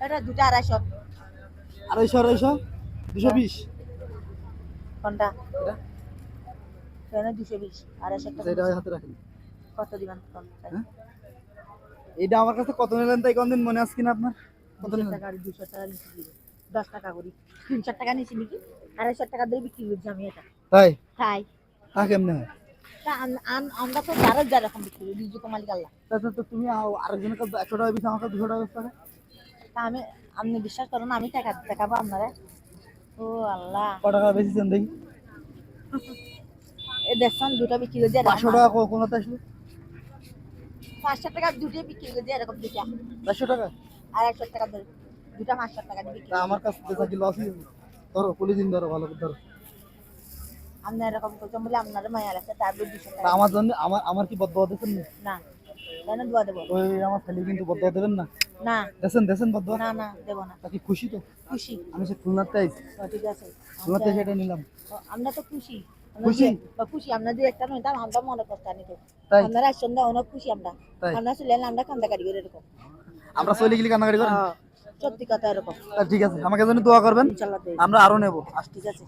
এটা দুটা 250 250 220 কোনটা এটা কেন 220 250 টাকা সেটা হাতে রাখেন। কত দিবেন কোন হ্যাঁ এটা আমার কাছে কত নিলেন তাই কোনদিন মনে আছে কিনা আপনার? কত 200 নিলেন? টাকা আর 200 টাকা নিচে দিবে 10 টাকা করি 300 টাকা নিচে নাকি 250 টাকা দিয়ে বিক্রি করছি আমি এটা তাই তাই তা কেমনে হয়? তা আমরা তো যারা যেরকম বিক্রি করি রিজিক মালিক আল্লাহ তো তুমি আরেকজনের কাছে 100 টাকা বেশি আমার কাছে 200 টাকা বেচতে হবে? তা আপনি বিশ্বাস করেন আমি টাকা দেখাবো আপনারা ও আল্লাহ কত টাকা বেশিছেন দেখি? এ দেখছেন দুটো বিক্রি করে দিয়ে 500 টাকা কোনতে আসলো? 500 টাকা দুটোই বিক্রি করে দিয়ে এরকম দুটা 500 টাকা? 250 টাকা ধরে দুটা 500 টাকা দিয়ে বিক্রি তা করে আমার কাছে তো থাকি লসই হবে। ধরো পলিথিন ধরো ভালো করে ধরো। আপনি এরকম করছেন বলে আপনার মায়া লাগছে তারপর 200 তা টাকা আমার জন্য আমার কি বদদোয়া দিবেন না? না কেন দোয়া দেবো ওই আমার ছেলে কিন্তু বদদোয়া দেবেন না? না দেন বদদোয়া। না না দেবো না তা কি খুশি তো? খুশি আমি সে খুলনাতে আইছি। ঠিক আছে খুলনাতে সেটা নিলাম। আমরা তো খুশি খুশি? খুশি আমরা যে একটা নইতাম আমরা মনে করতাম নিত তাই আপনারা আসছেন না অনেক খুশি আমরা তাই আমরা ছিলেন আমরা কান্দাকারি করে এরকম আমরা চলে গেলে কান্নাকাটি করেন? সত্যি কথা এরকম তা ঠিক আছে আমাকে জন্য দোয়া করবেন। ইনশাল্লাহ দেই আমরা আরো নেব। ঠিক আছে